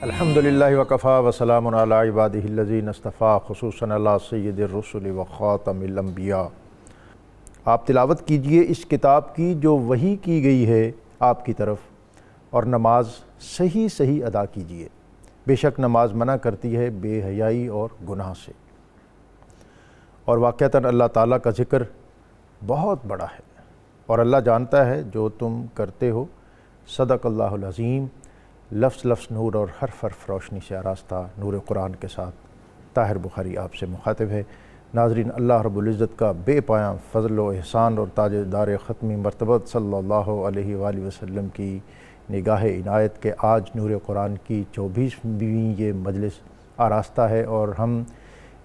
الحمدللہ وکفا وسلام علی عبادہ الذین اصطفیٰ خصوصاً علی سید الرسل وخاتم الانبیاء۔ آپ تلاوت کیجئے اس کتاب کی جو وحی کی گئی ہے آپ کی طرف، اور نماز صحیح ادا کیجئے، بے شک نماز منع کرتی ہے بے حیائی اور گناہ سے۔ اور واقعتاً اللہ تعالیٰ کا ذکر بہت بڑا ہے، اور اللہ جانتا ہے جو تم کرتے ہو۔ صدق اللہ العظیم۔ لفظ لفظ نور اور حرف حرف روشنی سے آراستہ نور قرآن کے ساتھ طاہر بخاری آپ سے مخاطب ہے۔ ناظرین، اللہ رب العزت کا بے پایاں فضل و احسان اور تاج دار ختمی مرتبت صلی اللہ علیہ وآلہ وسلم کی نگاہ عنایت کے آج نور قرآن کی 24ویں یہ مجلس آراستہ ہے، اور ہم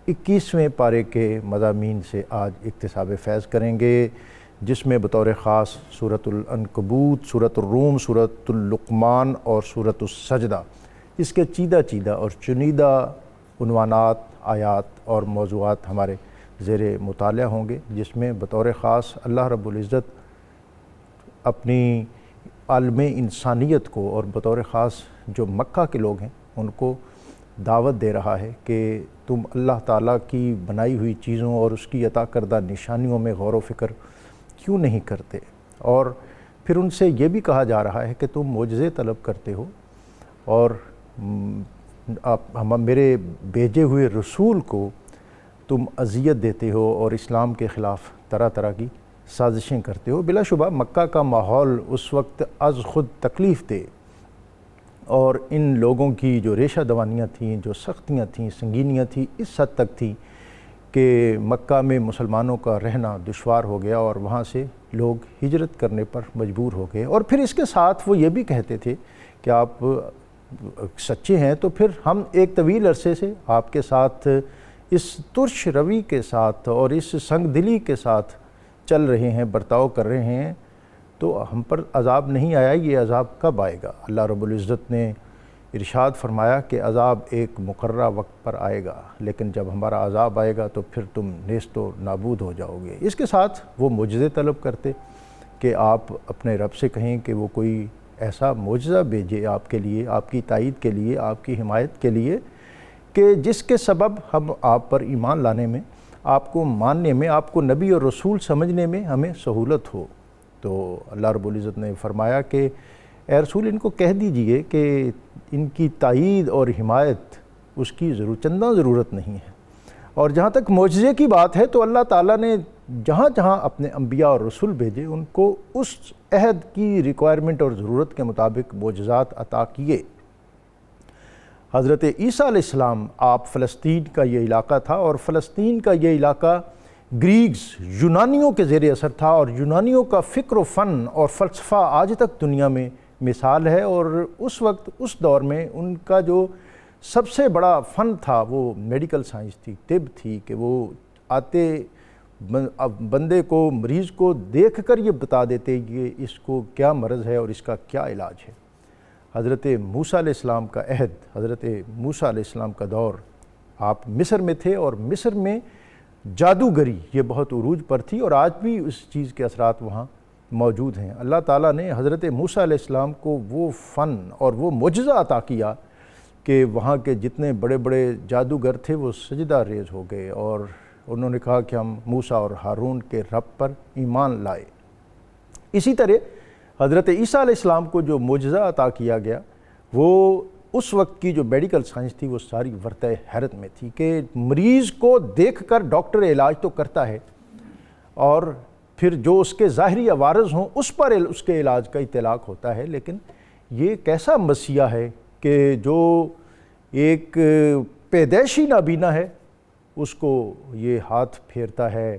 21ویں پارے کے مضامین سے آج اکتساب فیض کریں گے، جس میں بطور خاص سورۃ العنکبوت، سورۃ الروم، سورۃ اللقمان اور سورۃ السجدہ، اس کے چیدہ اور چنیدہ عنوانات، آیات اور موضوعات ہمارے زیر مطالعہ ہوں گے، جس میں بطور خاص اللہ رب العزت اپنی عالم انسانیت کو اور بطور خاص جو مکہ کے لوگ ہیں ان کو دعوت دے رہا ہے کہ تم اللہ تعالیٰ کی بنائی ہوئی چیزوں اور اس کی عطا کردہ نشانیوں میں غور و فکر کیوں نہیں کرتے، اور پھر ان سے یہ بھی کہا جا رہا ہے کہ تم معجزے طلب کرتے ہو اور میرے بھیجے ہوئے رسول کو تم اذیت دیتے ہو اور اسلام کے خلاف طرح طرح کی سازشیں کرتے ہو۔ بلا شبہ مکہ کا ماحول اس وقت از خود تکلیف دہ، اور ان لوگوں کی جو ریشہ دوانیاں تھیں، جو سختیاں تھیں، سنگینیاں تھیں، اس حد تک تھیں کہ مکہ میں مسلمانوں کا رہنا دشوار ہو گیا اور وہاں سے لوگ ہجرت کرنے پر مجبور ہو گئے۔ اور پھر اس کے ساتھ وہ یہ بھی کہتے تھے کہ آپ سچے ہیں تو پھر ہم ایک طویل عرصے سے آپ کے ساتھ اس ترش روی کے ساتھ اور اس سنگ دلی کے ساتھ چل رہے ہیں، برتاؤ کر رہے ہیں، تو ہم پر عذاب نہیں آیا، یہ عذاب کب آئے گا؟ اللہ رب العزت نے ارشاد فرمایا کہ عذاب ایک مقررہ وقت پر آئے گا، لیکن جب ہمارا عذاب آئے گا تو پھر تم نیست و نابود ہو جاؤ گے۔ اس کے ساتھ وہ معجزے طلب کرتے کہ آپ اپنے رب سے کہیں کہ وہ کوئی ایسا معجزہ بھیجے آپ کے لیے، آپ کی تائید کے لیے، آپ کی حمایت کے لیے، کہ جس کے سبب ہم آپ پر ایمان لانے میں، آپ کو ماننے میں، آپ کو نبی اور رسول سمجھنے میں ہمیں سہولت ہو۔ تو اللہ رب العزت نے فرمایا کہ اے رسول ان کو کہہ دیجئے کہ ان کی تائید اور حمایت اس کی چنداں ضرورت نہیں ہے۔ اور جہاں تک معجزے کی بات ہے تو اللہ تعالیٰ نے جہاں جہاں اپنے انبیاء اور رسول بھیجے ان کو اس عہد کی ریکوائرمنٹ اور ضرورت کے مطابق معجزات عطا کیے۔ حضرت عیسیٰ علیہ السلام، آپ فلسطین کا یہ علاقہ تھا، اور فلسطین کا یہ علاقہ گریکس، یونانیوں کے زیر اثر تھا، اور یونانیوں کا فکر و فن اور فلسفہ آج تک دنیا میں مثال ہے، اور اس وقت اس دور میں ان کا جو سب سے بڑا فن تھا وہ میڈیکل سائنس تھی، طب تھی، کہ وہ آتے بندے کو، مریض کو دیکھ کر یہ بتا دیتے کہ اس کو کیا مرض ہے اور اس کا کیا علاج ہے۔ حضرت موسیٰ علیہ السلام کا عہد، حضرت موسیٰ علیہ السلام کا دور، آپ مصر میں تھے، اور مصر میں جادوگری یہ بہت عروج پر تھی، اور آج بھی اس چیز کے اثرات وہاں موجود ہیں۔ اللہ تعالیٰ نے حضرت موسیٰ علیہ السلام کو وہ فن اور وہ معجزہ عطا کیا کہ وہاں کے جتنے بڑے بڑے جادوگر تھے وہ سجدہ ریز ہو گئے، اور انہوں نے کہا کہ ہم موسیٰ اور ہارون کے رب پر ایمان لائے۔ اسی طرح حضرت عیسیٰ علیہ السلام کو جو معجزہ عطا کیا گیا وہ اس وقت کی جو میڈیکل سائنس تھی وہ ساری ورطہ حیرت میں تھی کہ مریض کو دیکھ کر ڈاکٹر علاج تو کرتا ہے، اور پھر جو اس کے ظاہری عوارض ہوں اس پر اس کے علاج کا اطلاق ہوتا ہے، لیکن یہ کیسا مسیح ہے کہ جو ایک پیدائشی نابینا ہے اس کو یہ ہاتھ پھیرتا ہے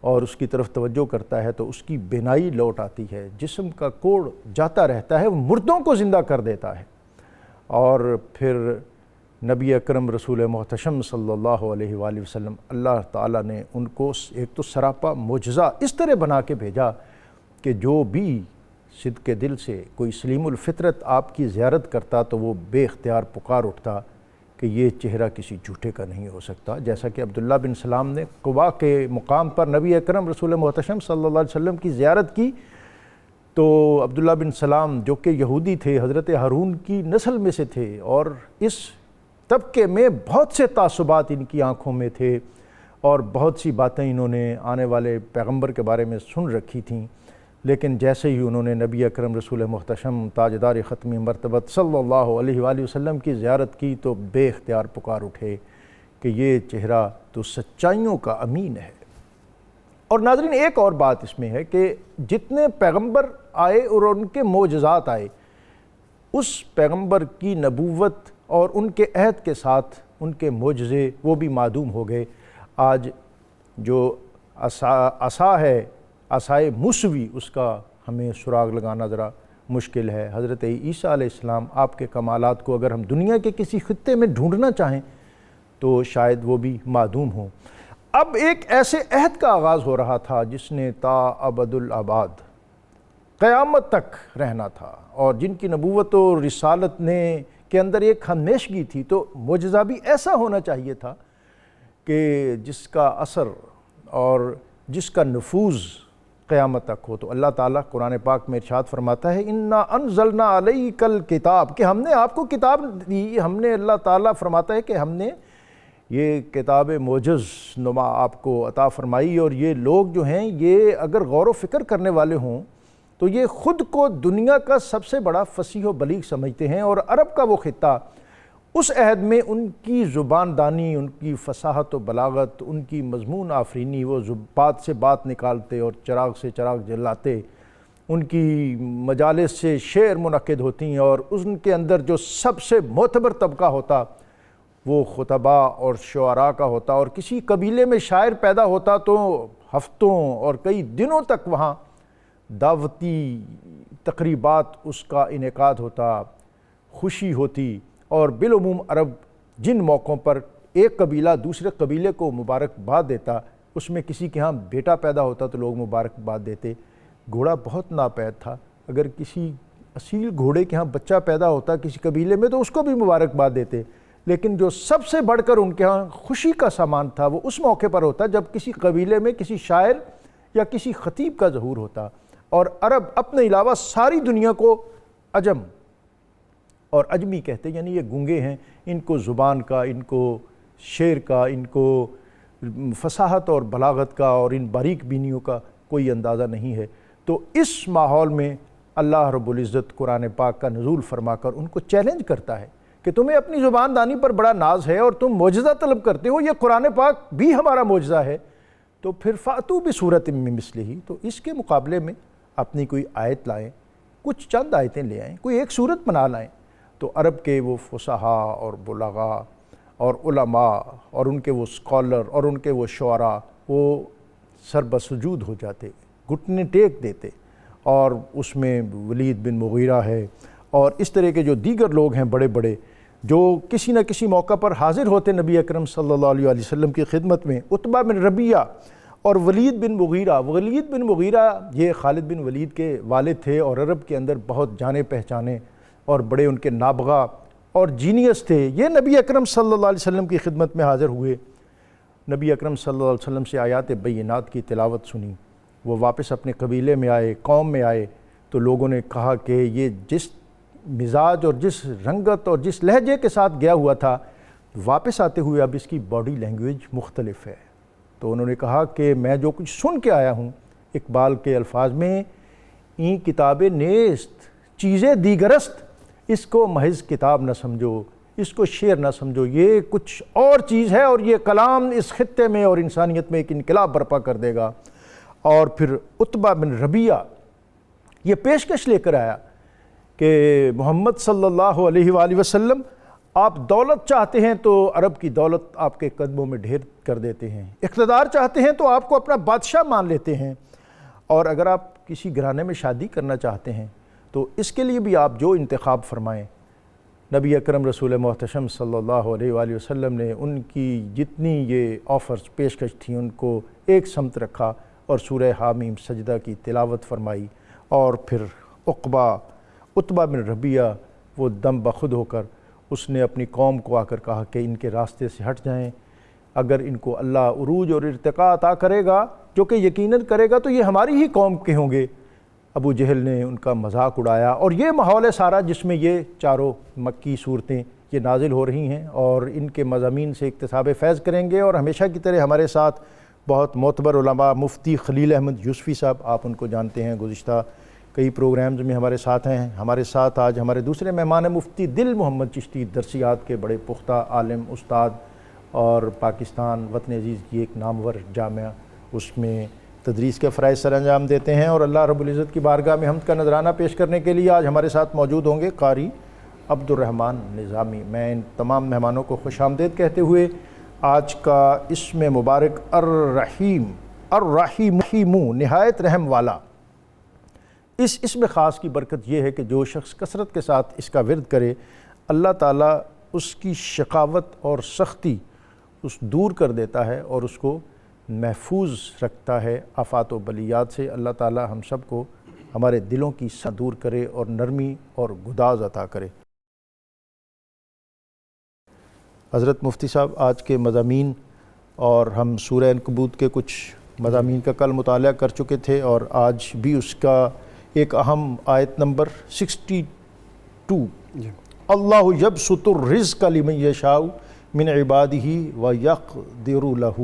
اور اس کی طرف توجہ کرتا ہے تو اس کی بینائی لوٹ آتی ہے، جسم کا کوڑ جاتا رہتا ہے، وہ مردوں کو زندہ کر دیتا ہے۔ اور پھر نبی اکرم رسول محتشم صلی اللہ علیہ وآلہ وسلم، اللہ تعالیٰ نے ان کو ایک تو سراپا معجزہ اس طرح بنا کے بھیجا کہ جو بھی صدق دل سے کوئی سلیم الفطرت آپ کی زیارت کرتا تو وہ بے اختیار پکار اٹھتا کہ یہ چہرہ کسی جھوٹے کا نہیں ہو سکتا، جیسا کہ عبداللہ بن سلام نے قباء کے مقام پر نبی اکرم رسول محتشم صلی اللہ علیہ وسلم کی زیارت کی تو عبداللہ بن سلام جو کہ یہودی تھے، حضرت ہارون کی نسل میں سے تھے، اور اس طبقے میں بہت سے تعصبات ان کی آنکھوں میں تھے، اور بہت سی باتیں انہوں نے آنے والے پیغمبر کے بارے میں سن رکھی تھیں، لیکن جیسے ہی انہوں نے نبی اکرم رسول محتشم تاجدار ختمی مرتبت صلی اللہ علیہ وآلہ وسلم کی زیارت کی تو بے اختیار پکار اٹھے کہ یہ چہرہ تو سچائیوں کا امین ہے۔ اور ناظرین، ایک اور بات اس میں ہے کہ جتنے پیغمبر آئے اور ان کے معجزات آئے، اس پیغمبر کی نبوت اور ان کے عہد کے ساتھ ان کے معجزے وہ بھی معدوم ہو گئے۔ آج جو عصا ہے، عصائے موسوی، اس کا ہمیں سراغ لگانا ذرا مشکل ہے۔ حضرت عیسیٰ علیہ السلام، آپ کے کمالات کو اگر ہم دنیا کے کسی خطے میں ڈھونڈنا چاہیں تو شاید وہ بھی معدوم ہوں۔ اب ایک ایسے عہد کا آغاز ہو رہا تھا جس نے تا ابد الاباد قیامت تک رہنا تھا، اور جن کی نبوت و رسالت نے کے اندر ایک ہمیشگی تھی، تو معجزہ بھی ایسا ہونا چاہیے تھا کہ جس کا اثر اور جس کا نفوذ قیامت تک ہو۔ تو اللہ تعالیٰ قرآن پاک میں ارشاد فرماتا ہے انا انزلنا علیک الکتاب، کہ ہم نے آپ کو کتاب دی۔ ہم نے، اللہ تعالیٰ فرماتا ہے کہ ہم نے یہ کتاب معجز نما آپ کو عطا فرمائی، اور یہ لوگ جو ہیں یہ اگر غور و فکر کرنے والے ہوں تو یہ خود کو دنیا کا سب سے بڑا فصیح و بلیغ سمجھتے ہیں، اور عرب کا وہ خطہ اس عہد میں ان کی زبان دانی، ان کی فصاحت و بلاغت، ان کی مضمون آفرینی، وہ بات سے بات نکالتے اور چراغ سے چراغ جلاتے، ان کی مجالس سے شعر منعقد ہوتی ہیں، اور ان کے اندر جو سب سے معتبر طبقہ ہوتا وہ خطباء اور شعراء کا ہوتا، اور کسی قبیلے میں شاعر پیدا ہوتا تو ہفتوں اور کئی دنوں تک وہاں دعوتی تقریبات اس کا انعقاد ہوتا، خوشی ہوتی، اور بالعموم عرب جن موقعوں پر ایک قبیلہ دوسرے قبیلے کو مبارکباد دیتا، اس میں کسی کے ہاں بیٹا پیدا ہوتا تو لوگ مبارکباد دیتے۔ گھوڑا بہت ناپید تھا، اگر کسی اصیل گھوڑے کے ہاں بچہ پیدا ہوتا کسی قبیلے میں تو اس کو بھی مبارکباد دیتے، لیکن جو سب سے بڑھ کر ان کے ہاں خوشی کا سامان تھا وہ اس موقع پر ہوتا جب کسی قبیلے میں کسی شاعر یا کسی خطیب کا ظہور ہوتا۔ اور عرب اپنے علاوہ ساری دنیا کو عجم اور عجمی کہتے، یعنی یہ گونگے ہیں، ان کو زبان کا، ان کو شعر کا، ان کو فصاحت اور بلاغت کا اور ان باریک بینیوں کا کوئی اندازہ نہیں ہے۔ تو اس ماحول میں اللہ رب العزت قرآن پاک کا نزول فرما کر ان کو چیلنج کرتا ہے کہ تمہیں اپنی زبان دانی پر بڑا ناز ہے اور تم معجزہ طلب کرتے ہو، یہ قرآن پاک بھی ہمارا معجزہ ہے، تو پھر فاتو بصورت من مثلہ، تو اس کے مقابلے میں اپنی کوئی آیت لائیں، کچھ چند آیتیں لے آئیں، کوئی ایک صورت بنا لائیں۔ تو عرب کے وہ فصحاء اور بلغاء اور علماء اور ان کے وہ اسکالر اور ان کے وہ شعراء وہ سر بسجود ہو جاتے، گھٹنے ٹیک دیتے، اور اس میں ولید بن مغیرہ ہے اور اس طرح کے جو دیگر لوگ ہیں بڑے بڑے جو کسی نہ کسی موقع پر حاضر ہوتے نبی اکرم صلی اللہ علیہ وسلم کی خدمت میں۔ عتبہ بن ربیعہ اور ولید بن مغیرہ یہ خالد بن ولید کے والد تھے، اور عرب کے اندر بہت جانے پہچانے اور بڑے ان کے نابغہ اور جینیس تھے۔ یہ نبی اکرم صلی اللہ علیہ وسلم کی خدمت میں حاضر ہوئے، نبی اکرم صلی اللہ علیہ وسلم سے آیات بینات کی تلاوت سنی، وہ واپس اپنے قبیلے میں آئے، قوم میں آئے، تو لوگوں نے کہا کہ یہ جس مزاج اور جس رنگت اور جس لہجے کے ساتھ گیا ہوا تھا، واپس آتے ہوئے اب اس کی باڈی لینگویج مختلف ہے۔ تو انہوں نے کہا کہ میں جو کچھ سن کے آیا ہوں، اقبال کے الفاظ میں، این کتاب نیست چیزیں دیگرست، اس کو محض کتاب نہ سمجھو، اس کو شعر نہ سمجھو، یہ کچھ اور چیز ہے، اور یہ کلام اس خطے میں اور انسانیت میں ایک انقلاب برپا کر دے گا۔ اور پھر عتبہ بن ربیعہ یہ پیشکش لے کر آیا کہ محمد صلی اللہ علیہ وآلہ وسلم، آپ دولت چاہتے ہیں تو عرب کی دولت آپ کے قدموں میں ڈھیر کر دیتے ہیں، اقتدار چاہتے ہیں تو آپ کو اپنا بادشاہ مان لیتے ہیں، اور اگر آپ کسی گھرانے میں شادی کرنا چاہتے ہیں تو اس کے لیے بھی آپ جو انتخاب فرمائیں۔ نبی اکرم رسول محتشم صلی اللہ علیہ وآلہ وسلم نے ان کی جتنی یہ آفرز پیشکش تھیں ان کو ایک سمت رکھا اور سورہ حامیم سجدہ کی تلاوت فرمائی، اور پھر عتبہ بن ربیعہ وہ دم بخود ہو کر اس نے اپنی قوم کو آ کر کہا کہ ان کے راستے سے ہٹ جائیں، اگر ان کو اللہ عروج اور ارتقاء عطا کرے گا، جو کہ یقیناً کرے گا، تو یہ ہماری ہی قوم کے ہوں گے، ابو جہل نے ان کا مذاق اڑایا، اور یہ ماحول ہے سارا جس میں یہ چاروں مکی صورتیں یہ نازل ہو رہی ہیں، اور ان کے مضامین سے اکتساب فیض کریں گے۔ اور ہمیشہ کی طرح ہمارے ساتھ بہت معتبر علماء مفتی خلیل احمد یوسفی صاحب، آپ ان کو جانتے ہیں، گزشتہ کئی پروگرامز میں ہمارے ساتھ ہیں۔ ہمارے ساتھ آج ہمارے دوسرے مہمان ہیں مفتی دل محمد چشتی، درسیات کے بڑے پختہ عالم استاد، اور پاکستان وطن عزیز کی ایک نامور جامعہ اس میں تدریس کے فرائض سر انجام دیتے ہیں۔ اور اللہ رب العزت کی بارگاہ میں حمد کا نذرانہ پیش کرنے کے لیے آج ہمارے ساتھ موجود ہوں گے قاری عبد الرحمن نظامی۔ میں ان تمام مہمانوں کو خوش آمدید کہتے ہوئے آج کا اسم مبارک الرحیم، الرحیم نہایت رحم والا، اس اسم خاص کی برکت یہ ہے کہ جو شخص کثرت کے ساتھ اس کا ورد کرے، اللہ تعالیٰ اس کی شقاوت اور سختی اس دور کر دیتا ہے اور اس کو محفوظ رکھتا ہے آفات و بلیات سے۔ اللہ تعالیٰ ہم سب کو ہمارے دلوں کی سختی دور کرے اور نرمی اور گداز عطا کرے۔ حضرت مفتی صاحب، آج کے مضامین، اور ہم سورہ عنکبوت کے کچھ مضامین کا کل مطالعہ کر چکے تھے، اور آج بھی اس کا ایک اہم آیت نمبر 62، اللہ یبسط الرزق لمن یشاء من عبادہ ویقدر لہ،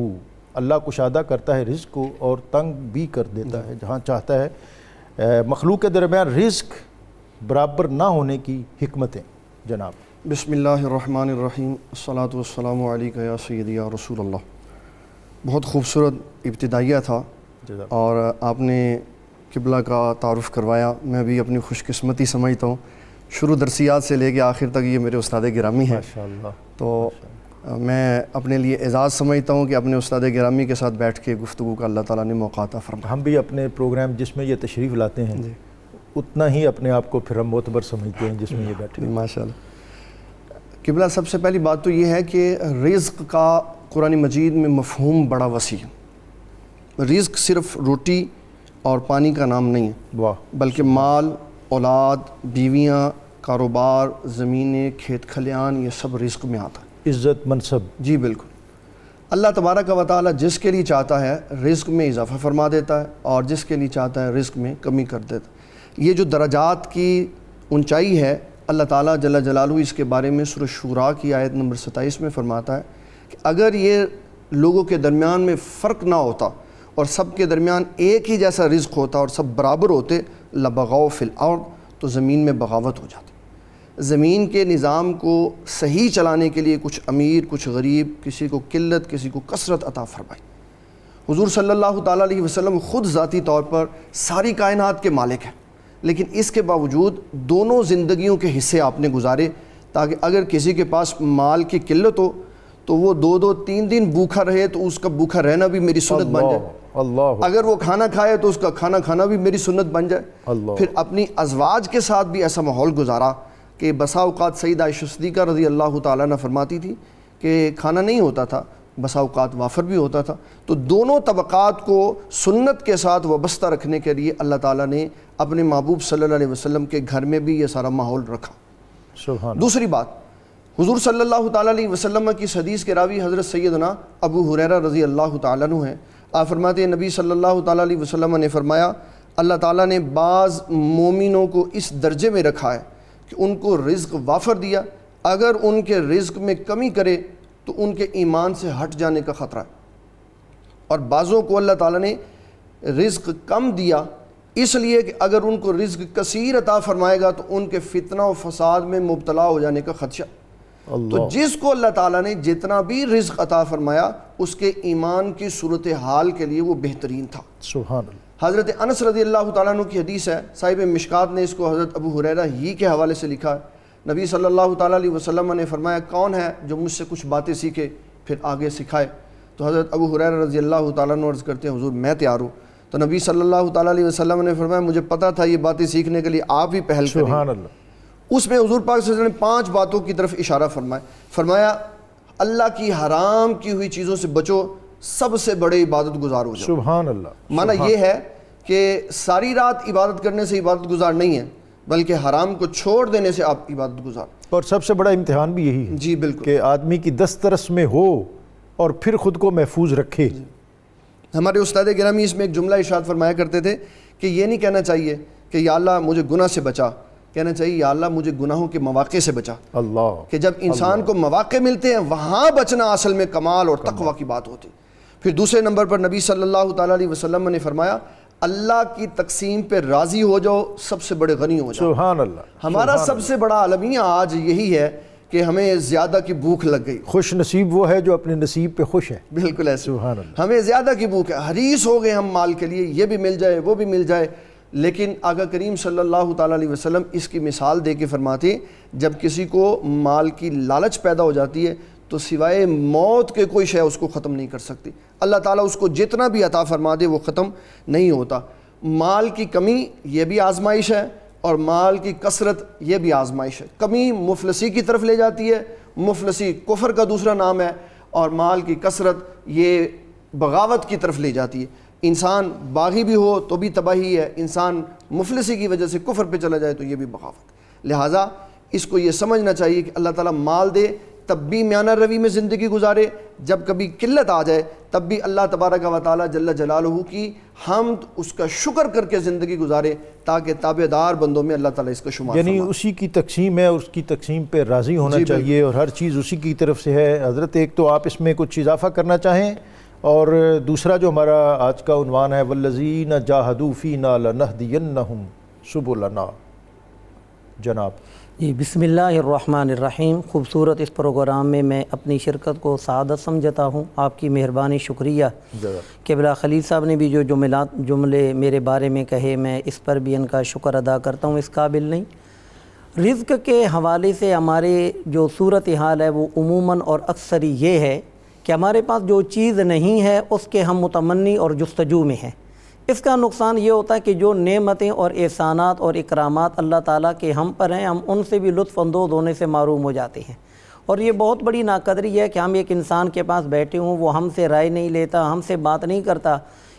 اللہ کشادہ کرتا ہے رزق کو اور تنگ بھی کر دیتا ہے جہاں چاہتا ہے۔ مخلوق کے درمیان رزق برابر نہ ہونے کی حکمتیں جناب۔ بسم اللہ الرحمن الرحیم، الصلاۃ والسلام علیکہ یا سیدی یا رسول اللہ۔ بہت خوبصورت ابتدائیہ تھا، اور آپ نے قبلہ کا تعارف کروایا۔ میں بھی اپنی خوش قسمتی سمجھتا ہوں، شروع درسیات سے لے کے آخر تک یہ میرے استاد گرامی ہیں، تو میں اپنے لیے اعزاز سمجھتا ہوں کہ اپنے استاد گرامی کے ساتھ بیٹھ کے گفتگو کا اللہ تعالیٰ نے موقع عطا فرمایا۔ ہم بھی اپنے پروگرام جس میں یہ تشریف لاتے ہیں اتنا ہی اپنے آپ کو پھر ہم معتبر سمجھتے ہیں جس میں یہ بیٹھے ہیں۔ ماشاء اللہ۔ قبلہ، سب سے پہلی بات تو یہ ہے کہ رزق کا قرآن مجید میں مفہوم بڑا وسیع ہے۔ رزق صرف روٹی اور پانی کا نام نہیں ہے، بلکہ مال، اولاد، بیویاں، کاروبار، زمینیں، کھیت کھلیان، یہ سب رزق میں آتا ہے۔ عزت، منصب۔ جی بالکل۔ اللہ تبارک و تعالیٰ جس کے لیے چاہتا ہے رزق میں اضافہ فرما دیتا ہے، اور جس کے لیے چاہتا ہے رزق میں کمی کر دیتا ہے۔ یہ جو درجات کی اونچائی ہے، اللہ تعالیٰ جل جلالہ اس کے بارے میں سورہ شورا کی آیت نمبر 27 میں فرماتا ہے کہ اگر یہ لوگوں کے درمیان میں فرق نہ ہوتا اور سب کے درمیان ایک ہی جیسا رزق ہوتا اور سب برابر ہوتے، لبغوا فی الارض، تو زمین میں بغاوت ہو جاتی۔ زمین کے نظام کو صحیح چلانے کے لیے کچھ امیر، کچھ غریب، کسی کو قلت، کسی کو کثرت عطا فرمائی۔ حضور صلی اللہ تعالیٰ علیہ وسلم خود ذاتی طور پر ساری کائنات کے مالک ہیں، لیکن اس کے باوجود دونوں زندگیوں کے حصے آپ نے گزارے، تاکہ اگر کسی کے پاس مال کی قلت ہو تو وہ 2-2 3 دن بھوکھا رہے تو اس کا بھوکھا رہنا بھی میری سنت بن جائے، اگر وہ کھانا کھائے تو اس کا کھانا کھانا بھی میری سنت بن جائے۔ پھر اپنی ازواج کے ساتھ بھی ایسا ماحول گزارا کہ بسا اوقات سیدہ عائشہ صدیقہ رضی اللہ تعالیٰ عنہ فرماتی تھی کہ کھانا نہیں ہوتا تھا، بسا اوقات وافر بھی ہوتا تھا۔ تو دونوں طبقات کو سنت کے ساتھ وابستہ رکھنے کے لیے اللہ تعالیٰ نے اپنے محبوب صلی اللہ علیہ وسلم کے گھر میں بھی یہ سارا ماحول رکھا۔ سبحان۔ دوسری بات، حضور صلی اللہ تعالیٰ علیہ وسلم کی حدیث کے راوی حضرت سیدنا ابو ہریرہ رضی اللہ تعالیٰ عنہ ہیں۔ آپ فرماتے ہیں نبی صلی اللہ تعالیٰ علیہ وسلم نے فرمایا، اللہ تعالیٰ نے بعض مومنوں کو اس درجے میں رکھا ہے کہ ان کو رزق وافر دیا، اگر ان کے رزق میں کمی کرے تو ان کے ایمان سے ہٹ جانے کا خطرہ ہے، اور بعضوں کو اللہ تعالیٰ نے رزق کم دیا اس لیے کہ اگر ان کو رزق کثیر عطا فرمائے گا تو ان کے فتنہ و فساد میں مبتلا ہو جانے کا خدشہ۔ تو جس کو اللہ تعالیٰ نے جتنا بھی رزق عطا فرمایا اس کے ایمان کی صورتحال کے لیے وہ بہترین تھا۔ سبحان اللہ۔ حضرت انس رضی اللہ تعالیٰ عنہ کی حدیث ہے، صاحب مشکات نے اس کو حضرت ابو ہریرہ ہی کے حوالے سے لکھا ہے۔ نبی صلی اللہ تعالیٰ علیہ وسلم نے فرمایا، کون ہے جو مجھ سے کچھ باتیں سیکھے پھر آگے سکھائے؟ تو حضرت ابو ہریرہ رضی اللہ تعالیٰ عنہ عرض کرتے ہیں، حضور میں تیار ہوں۔ تو نبی صلی اللہ تعالیٰ علیہ وسلم نے فرمایا، مجھے پتا تھا یہ باتیں سیکھنے کے لیے آپ ہی پہل کریں۔ سبحان اللہ۔ اس میں حضور پاک صلی اللہ علیہ وسلم نے 5 باتوں کی طرف اشارہ فرمایا، اللہ کی حرام کی ہوئی چیزوں سے بچو، سب سے بڑے عبادت گزار ہو جاؤ۔ سبحان اللہ۔ معنی یہ ہے کہ ساری رات عبادت کرنے سے عبادت گزار نہیں ہے، بلکہ حرام کو چھوڑ دینے سے آپ عبادت گزار۔ اور سب سے بڑا امتحان بھی یہی ہے، جی بالکل، کہ آدمی کی دسترس میں ہو اور پھر خود کو محفوظ رکھے۔ ہمارے استاد گرامی اس میں ایک جملہ ارشاد فرمایا کرتے تھے کہ یہ نہیں کہنا چاہیے کہ یا اللہ مجھے گناہ سے بچا، کہنا چاہیے یا اللہ مجھے گناہوں کے مواقع سے بچا۔ اللہ، کہ جب انسان کو مواقع ملتے ہیں وہاں بچنا اصل میں کمال اور تقوی کی بات ہوتی۔ پھر دوسرے نمبر پر نبی صلی اللہ تعالیٰ علیہ وسلم نے فرمایا اللہ کی تقسیم پہ راضی ہو جاؤ، سب سے بڑے غنی ہو جاؤ۔ سبحان اللہ۔ ہمارا سب سے بڑا المیہ آج یہی ہے کہ ہمیں زیادہ کی بھوک لگ گئی۔ خوش نصیب وہ ہے جو اپنے نصیب پہ خوش ہے۔ بالکل ایسے، سبحان اللہ۔ ہمیں زیادہ کی بھوک ہے، حریص ہو گئے ہم مال کے لیے، یہ بھی مل جائے وہ بھی مل جائے۔ لیکن آقا کریم صلی اللہ تعالیٰ علیہ وسلم اس کی مثال دے کے فرماتے ہیں جب کسی کو مال کی لالچ پیدا ہو جاتی ہے تو سوائے موت کے کوئی شے اس کو ختم نہیں کر سکتی۔ اللہ تعالیٰ اس کو جتنا بھی عطا فرما دے وہ ختم نہیں ہوتا۔ مال کی کمی یہ بھی آزمائش ہے اور مال کی کثرت یہ بھی آزمائش ہے۔ کمی مفلسی کی طرف لے جاتی ہے، مفلسی کفر کا دوسرا نام ہے، اور مال کی کثرت یہ بغاوت کی طرف لے جاتی ہے۔ انسان باغی بھی ہو تو بھی تباہی ہے، انسان مفلسی کی وجہ سے کفر پہ چلا جائے تو یہ بھی بغاوت۔ لہٰذا اس کو یہ سمجھنا چاہیے کہ اللہ تعالیٰ مال دے تب بھی میانہ روی میں زندگی گزارے، جب کبھی قلت آ جائے تب بھی اللہ تبارک و تعالیٰ جل جلالہ کی حمد اس کا شکر کر کے زندگی گزارے تاکہ تابعدار بندوں میں اللہ تعالیٰ اس کا شمار یعنی فرمائے۔ اسی کی تقسیم ہے، اس کی تقسیم پہ راضی ہونا چاہیے اور ہر چیز اسی کی طرف سے ہے۔ حضرت ایک تو آپ اس میں کچھ اضافہ کرنا چاہیں، اور دوسرا جو ہمارا آج کا عنوان ہے والذین جاہدوا فینا لنہدینہم سبلنا، جناب۔ جی بسم اللہ الرحمن الرحیم۔ خوبصورت اس پروگرام میں میں اپنی شرکت کو سعادت سمجھتا ہوں، آپ کی مہربانی شکریہ۔ قبلہ خلیل صاحب نے بھی جو جملے میرے بارے میں کہے میں اس پر بھی ان کا شکر ادا کرتا ہوں، اس قابل نہیں۔ رزق کے حوالے سے ہمارے جو صورتحال ہے وہ عموماً اور اکثر یہ ہے کہ ہمارے پاس جو چیز نہیں ہے اس کے ہم متمنی اور جستجو میں ہیں۔ اس کا نقصان یہ ہوتا ہے کہ جو نعمتیں اور احسانات اور اکرامات اللہ تعالیٰ کے ہم پر ہیں ہم ان سے بھی لطف اندوز ہونے سے محروم ہو جاتے ہیں، اور یہ بہت بڑی ناقدری ہے کہ ہم ایک انسان کے پاس بیٹھے ہوں، وہ ہم سے رائے نہیں لیتا، ہم سے بات نہیں کرتا،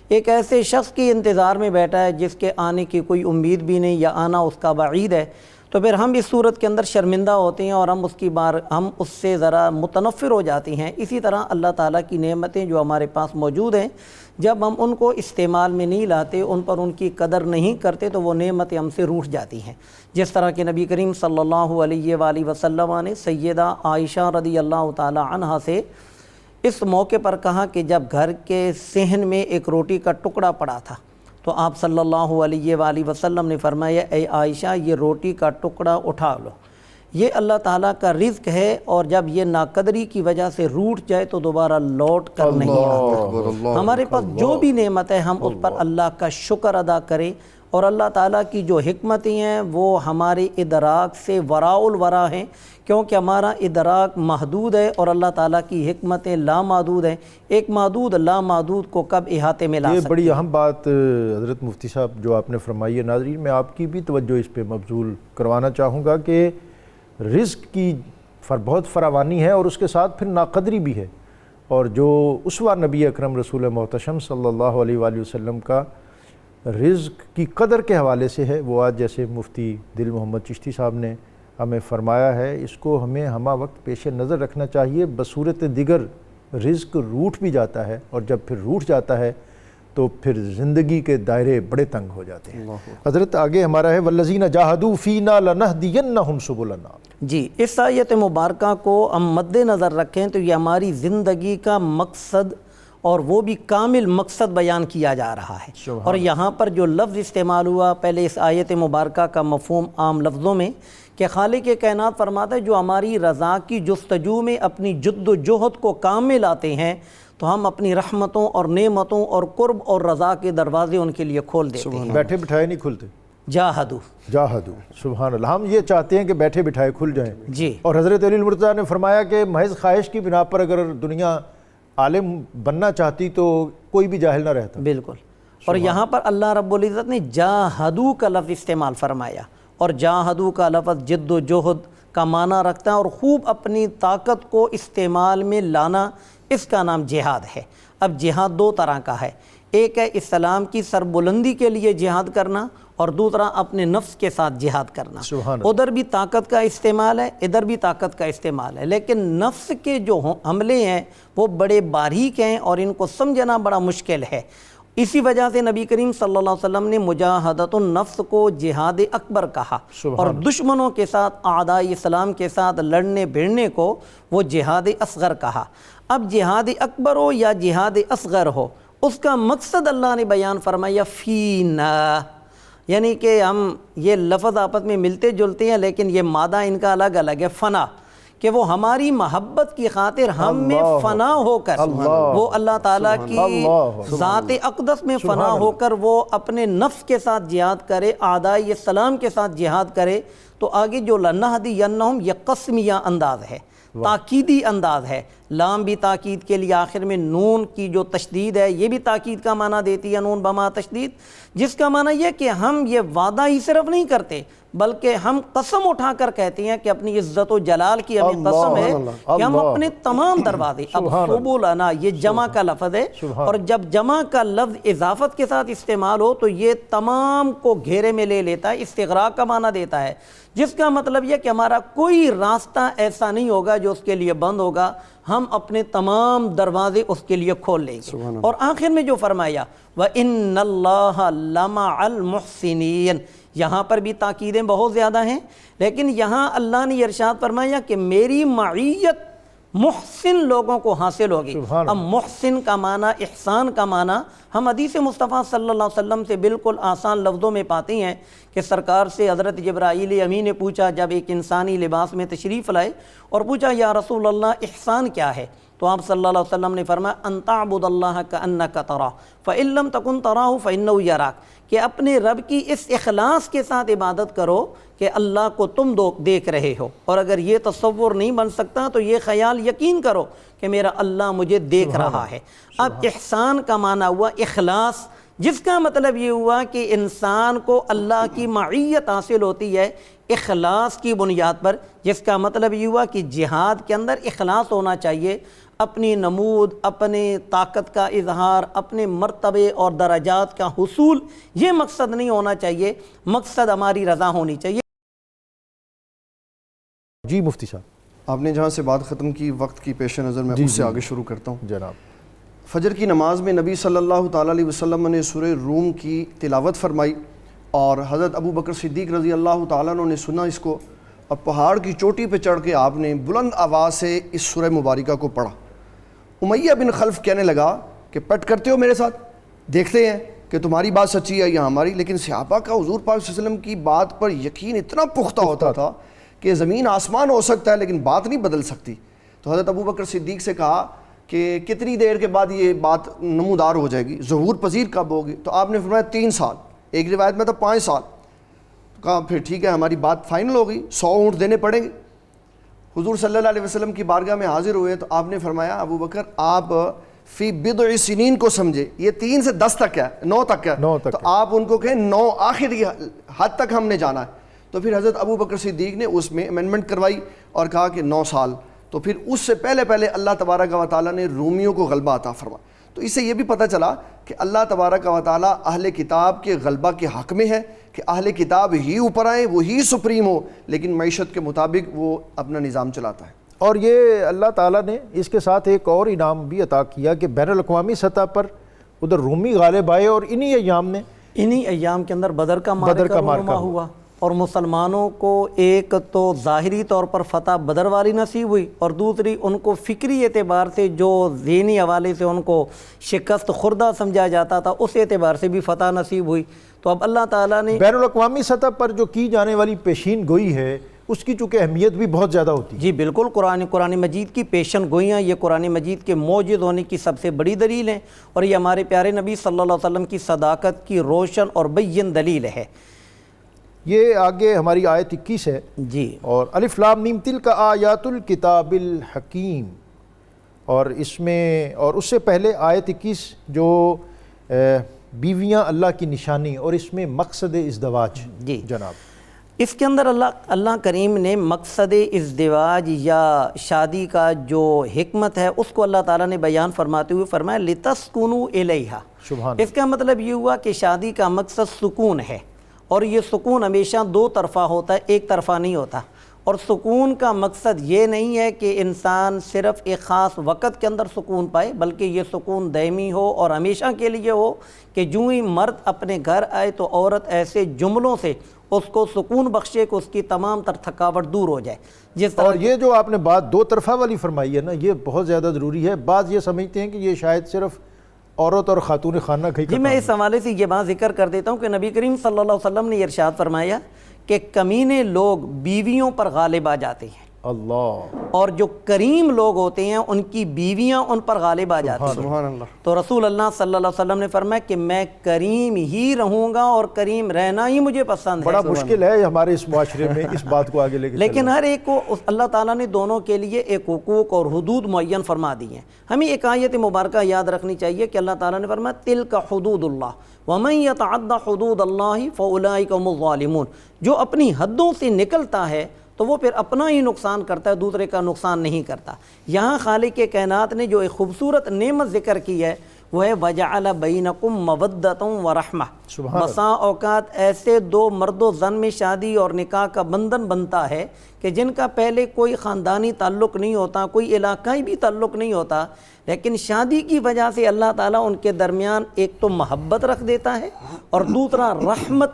ایک ایسے شخص کی انتظار میں بیٹھا ہے جس کے آنے کی کوئی امید بھی نہیں یا آنا اس کا بعید ہے، تو پھر ہم اس صورت کے اندر شرمندہ ہوتے ہیں اور ہم اس سے ذرا متنفر ہو جاتی ہیں۔ اسی طرح اللہ تعالیٰ کی نعمتیں جو ہمارے پاس موجود ہیں جب ہم ان کو استعمال میں نہیں لاتے، ان پر ان کی قدر نہیں کرتے تو وہ نعمتیں ہم سے روٹھ جاتی ہیں۔ جس طرح کہ نبی کریم صلی اللہ علیہ وآلہ وسلم نے سیدہ عائشہ رضی اللہ تعالی عنہا سے اس موقع پر کہا کہ جب گھر کے صحن میں ایک روٹی کا ٹکڑا پڑا تھا تو آپ صلی اللہ علیہ وآلہ وسلم نے فرمایا اے عائشہ یہ روٹی کا ٹکڑا اٹھا لو، یہ اللہ تعالیٰ کا رزق ہے، اور جب یہ ناقدری کی وجہ سے روٹھ جائے تو دوبارہ لوٹ کر نہیں آتا۔ ہمارے پاس جو بھی نعمت ہے ہم اس پر اللہ کا شکر ادا کریں، اور اللہ تعالیٰ کی جو حکمتیں ہیں وہ ہمارے ادراک سے وراء الورا ہیں، کیونکہ ہمارا ادراک محدود ہے اور اللہ تعالیٰ کی حکمتیں لامحدود ہیں۔ ایک محدود لامحدود کو کب احاطے میں لا سکتے ہیں؟ یہ بڑی اہم بات حضرت مفتی صاحب جو آپ نے فرمائی ہے۔ ناظرین میں آپ کی بھی توجہ اس پہ مبذول کروانا چاہوں گا کہ رزق کی بہت فراوانی ہے اور اس کے ساتھ پھر ناقدری بھی ہے، اور جو اسوہ نبی اکرم رسول محتشم صلی اللہ علیہ وآلہ وسلم کا رزق کی قدر کے حوالے سے ہے، وہ آج جیسے مفتی دل محمد چشتی صاحب نے ہمیں فرمایا ہے، اس کو ہمیں ہمہ وقت پیش نظر رکھنا چاہیے۔ بصورت دیگر رزق روٹھ بھی جاتا ہے، اور جب پھر روٹھ جاتا ہے تو پھر زندگی کے دائرے بڑے تنگ ہو جاتے ہیں۔ حضرت آگے ہمارا ہے والذین جاہدوا فینا لنہدینہم سبلنا۔ جی اس آیت مبارکہ کو ہم مد نظر رکھیں تو یہ ہماری زندگی کا مقصد اور وہ بھی کامل مقصد بیان کیا جا رہا ہے، اور یہاں پر جو لفظ استعمال ہوا پہلے اس آیت مبارکہ کا مفہوم عام لفظوں میں کہ خالق کائنات فرماتا ہے جو ہماری رضا کی جستجو میں اپنی جد و جہد کو کام میں لاتے ہیں تو ہم اپنی رحمتوں اور نعمتوں اور قرب اور رضا کے دروازے ان کے لیے کھول دیتے ہیں۔ بیٹھے بٹھائے نہیں کھلتے، جاہدو سبحان اللہ۔ ہم یہ چاہتے ہیں کہ بیٹھے بٹھائے کھل جائیں، جی، اور حضرت علی المرتضیٰ نے فرمایا کہ محض خواہش کی بنا پر اگر دنیا عالم بننا چاہتی تو کوئی بھی جاہل نہ رہتا۔ بالکل، اور یہاں پر اللہ رب العزت نے جاہدو کا لفظ استعمال فرمایا، اور جاہدو کا لفظ جد و جہد کا معنی رکھتا ہے، اور خوب اپنی طاقت کو استعمال میں لانا، اس کا نام جہاد ہے۔ اب جہاد دو طرح کا ہے، ایک ہے اسلام کی سربلندی کے لیے جہاد کرنا، اور دوسرا اپنے نفس کے ساتھ جہاد کرنا۔ ادھر بھی طاقت کا استعمال ہے، ادھر بھی طاقت کا استعمال ہے، لیکن نفس کے جو حملے ہیں وہ بڑے باریک ہیں اور ان کو سمجھنا بڑا مشکل ہے۔ اسی وجہ سے نبی کریم صلی اللہ علیہ وسلم نے مجاہدۃ النفس کو جہاد اکبر کہا، اور دشمنوں کے ساتھ اعداء اسلام کے ساتھ لڑنے بھیڑنے کو وہ جہاد اصغر کہا۔ اب جہاد اکبر ہو یا جہاد اصغر ہو، اس کا مقصد اللہ نے بیان فرمایا فینا، یعنی کہ ہم یہ لفظ آپس میں ملتے جلتے ہیں لیکن یہ مادہ ان کا الگ الگ ہے، فنا، کہ وہ ہماری محبت کی خاطر ہم میں فنا ہو کر، وہ اللہ تعالیٰ کی ذات اقدس میں فنا ہو کر وہ اپنے نفس کے ساتھ جہاد کرے، اعداء اسلام کے ساتھ جہاد کرے۔ تو آگے جو لَنَهْدِيَنَّهُمْ یہ قسمیہ انداز ہے، تاکیدی انداز ہے، لام بھی تاکید کے لیے، آخر میں نون کی جو تشدید ہے یہ بھی تاکید کا معنی دیتی ہے، نون بما تشدید، جس کا معنی یہ کہ ہم یہ وعدہ ہی صرف نہیں کرتے بلکہ ہم قسم اٹھا کر کہتے ہیں کہ اپنی عزت و جلال کی ہمیں قسم ہے کہ ہم اپنے تمام دروازے، اب سبلنا یہ جمع کا لفظ ہے، اور جب جمع کا لفظ اضافت کے ساتھ استعمال ہو تو یہ تمام کو گھیرے میں لے لیتا ہے، استغراق کا معنی دیتا ہے، جس کا مطلب یہ کہ ہمارا کوئی راستہ ایسا نہیں ہوگا جو اس کے لیے بند ہوگا، ہم اپنے تمام دروازے اس کے لیے کھول لیں گے۔ اور آخر میں جو فرمایا وَإِنَّ اللَّهَ لَمَعَ الْمُحْسِنِينَ، یہاں پر بھی تاکیدیں بہت زیادہ ہیں، لیکن یہاں اللہ نے ارشاد فرمایا کہ میری معیت محسن لوگوں کو حاصل ہوگی۔ اب محسن کا معنی، احسان کا معنی ہم حدیث مصطفیٰ صلی اللہ علیہ وسلم سے بالکل آسان لفظوں میں پاتے ہیں کہ سرکار سے حضرت جبرائیل امین نے پوچھا، جب ایک انسانی لباس میں تشریف لائے اور پوچھا یا رسول اللہ احسان کیا ہے، تو آپ صلی اللہ علیہ وسلم نے فرمایا ان تعبد اللہ کأنک تراہ فإن لم تکن تراہ فإنہ یراک، کہ اپنے رب کی اس اخلاص کے ساتھ عبادت کرو کہ اللہ کو تم دیکھ رہے ہو، اور اگر یہ تصور نہیں بن سکتا تو یہ خیال یقین کرو کہ میرا اللہ مجھے دیکھ رہا ہے۔ اب احسان کا معنی ہوا اخلاص، جس کا مطلب یہ ہوا کہ انسان کو اللہ کی معیت حاصل ہوتی ہے اخلاص کی بنیاد پر، جس کا مطلب یہ ہوا کہ جہاد کے اندر اخلاص ہونا چاہیے، اپنی نمود، اپنے طاقت کا اظہار، اپنے مرتبے اور درجات کا حصول، یہ مقصد نہیں ہونا چاہیے، مقصد ہماری رضا ہونی چاہیے۔ جی مفتی صاحب، آپ نے جہاں سے بات ختم کی وقت کی پیش نظر میں اس سے آگے شروع کرتا ہوں۔ جناب، فجر کی نماز میں نبی صلی اللہ تعالیٰ علیہ وسلم نے سورہ روم کی تلاوت فرمائی، اور حضرت ابو بکر صدیق رضی اللہ تعالیٰ عنہ نے سنا اس کو، اور پہاڑ کی چوٹی پہ چڑھ کے آپ نے بلند آواز سے اس سورہ مبارکہ کو پڑھا۔ امیہ بن خلف کہنے لگا کہ پٹ کرتے ہو میرے ساتھ، دیکھتے ہیں کہ تمہاری بات سچی ہے یا ہماری، لیکن صحابہ کا حضور پاک صلی اللہ علیہ وسلم کی بات پر یقین اتنا پختہ ہوتا تھا کہ زمین آسمان ہو سکتا ہے لیکن بات نہیں بدل سکتی۔ تو حضرت ابو بکر صدیق سے کہا کہ کتنی دیر کے بعد یہ بات نمودار ہو جائے گی، ظہور پذیر کب ہوگی؟ تو آپ نے فرمایا 3 سال، ایک روایت میں تو 5 سال۔ تو کہا پھر ٹھیک ہے، ہماری بات فائنل ہو گئی، 100 اونٹ دینے پڑیں گے۔ حضور صلی اللہ علیہ وسلم کی بارگاہ میں حاضر ہوئے تو آپ نے فرمایا ابو بکر آپ فی بضع سنین کو سمجھے، یہ 3 سے 10 تک ہے، 9 تک ہے، تو آپ ان کو کہیں 9 آخری حد تک ہم نے جانا ہے۔ تو پھر حضرت ابو بکر صدیق نے اس میں امینڈمنٹ کروائی اور کہا کہ 9 سال۔ تو پھر اس سے پہلے اللہ تبارک و تعالیٰ نے رومیوں کو غلبہ عطا فرمایا۔ تو اس سے یہ بھی پتہ چلا کہ اللہ تبارک و تعالیٰ اہل کتاب کے غلبہ کے حق میں ہے کہ اہل کتاب ہی اوپر آئیں، وہی سپریم ہو، لیکن معیشت کے مطابق وہ اپنا نظام چلاتا ہے۔ اور یہ اللہ تعالیٰ نے اس کے ساتھ ایک اور انعام بھی عطا کیا کہ بین الاقوامی سطح پر ادھر رومی غالب آئے، اور انہی ایام کے اندر بدر کا معرکہ ہوا، اور مسلمانوں کو ایک تو ظاہری طور پر فتح بدر والی نصیب ہوئی، اور دوسری ان کو فکری اعتبار سے جو ذہنی حوالے سے ان کو شکست خوردہ سمجھا جاتا تھا اس اعتبار سے بھی فتح نصیب ہوئی۔ تو اب اللہ تعالیٰ نے بین الاقوامی سطح پر جو کی جانے والی پیشین گوئی ہے اس کی چونکہ اہمیت بھی بہت زیادہ ہوتی ہے۔ جی بالکل، قرآن مجید کی پیشن گوئیاں یہ قرآن مجید کے موجود ہونے کی سب سے بڑی دلیل ہیں، اور یہ ہمارے پیارے نبی صلی اللہ علیہ وسلم کی صداقت کی روشن اور بین دلیل ہے۔ یہ آگے ہماری آیت 21 ہے جی، اور الف لام میم تلک آیات الکتاب الحکیم، اور اس میں اور اس سے پہلے آیت 21 جو بیویاں اللہ کی نشانی، اور اس میں مقصد ازدواج۔ جی جناب، اس کے اندر اللہ کریم نے مقصد ازدواج یا شادی کا جو حکمت ہے اس کو اللہ تعالیٰ نے بیان فرماتے ہوئے فرمایا لِتَسْكُنُوا إِلَيْهَا۔ سبحان، اس کا مطلب یہ ہوا کہ شادی کا مقصد سکون ہے، اور یہ سکون ہمیشہ 2 طرفہ ہوتا ہے، ایک طرفہ نہیں ہوتا، اور سکون کا مقصد یہ نہیں ہے کہ انسان صرف ایک خاص وقت کے اندر سکون پائے، بلکہ یہ سکون دائمی ہو اور ہمیشہ کے لیے ہو کہ جو ہی مرد اپنے گھر آئے تو عورت ایسے جملوں سے اس کو سکون بخشے کہ اس کی تمام تر تھکاوٹ دور ہو جائے. جس طرح اور یہ جو آپ نے بات دو طرفہ والی فرمائی ہے نا، یہ بہت زیادہ ضروری ہے. بعض یہ سمجھتے ہیں کہ یہ شاید صرف عورت اور خاتون خانہ کا ہی جی میں اس حوالے سے یہ بات ذکر کر دیتا ہوں کہ نبی کریم صلی اللہ علیہ وسلم نے ارشاد فرمایا کہ کمینے لوگ بیویوں پر غالب آ جاتے ہیں، اللہ، اور جو کریم لوگ ہوتے ہیں ان کی بیویاں ان پر غالب آ جاتی ہیں. سبحان اللہ. تو رسول اللہ صلی اللہ علیہ وسلم نے فرمایا کہ میں کریم ہی رہوں گا اور کریم رہنا ہی مجھے پسند ہے. بڑا مشکل ہے ہمارے اس معاشرے میں اس بات کو آگے لے کے لیکن ہر ایک کو اللہ تعالیٰ نے دونوں کے لیے ایک حقوق اور حدود معین فرما دی ہیں. ہمیں ایک آیت مبارکہ یاد رکھنی چاہیے کہ اللہ تعالیٰ نے فرمایا تلک حدود اللہ ومن یتعد حدود اللہ فاولئک هم الظالمون. جو اپنی حدوں سے نکلتا ہے تو وہ پھر اپنا ہی نقصان کرتا ہے، دوسرے کا نقصان نہیں کرتا. یہاں خالق کائنات نے جو ایک خوبصورت نعمت ذکر کی ہے وہ ہے وَجَعَلَ بَيْنَكُمْ مَوَدَّةً وَرَحْمَةً. بسا اوقات ایسے دو مرد و زن میں شادی اور نکاح کا بندھن بنتا ہے کہ جن کا پہلے کوئی خاندانی تعلق نہیں ہوتا، کوئی علاقائی بھی تعلق نہیں ہوتا، لیکن شادی کی وجہ سے اللہ تعالیٰ ان کے درمیان ایک تو محبت رکھ دیتا ہے اور دوسرا رحمت.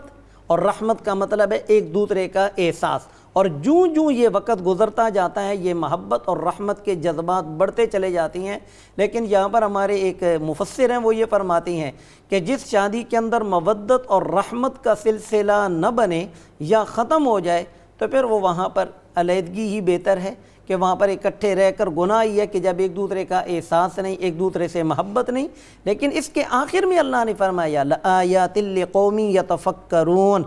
اور رحمت کا مطلب ہے ایک دوسرے کا احساس. اور جوں یہ وقت گزرتا جاتا ہے یہ محبت اور رحمت کے جذبات بڑھتے چلے جاتی ہیں. لیکن یہاں پر ہمارے ایک مفسر ہیں وہ یہ فرماتی ہیں کہ جس شادی کے اندر مودت اور رحمت کا سلسلہ نہ بنے یا ختم ہو جائے تو پھر وہ وہاں پر علیحدگی ہی بہتر ہے، کہ وہاں پر اکٹھے رہ کر گناہ ہی ہے کہ جب ایک دوسرے کا احساس نہیں، ایک دوسرے سے محبت نہیں. لیکن اس کے آخر میں اللہ نے فرمایا لآیات لقوم یتفکرون.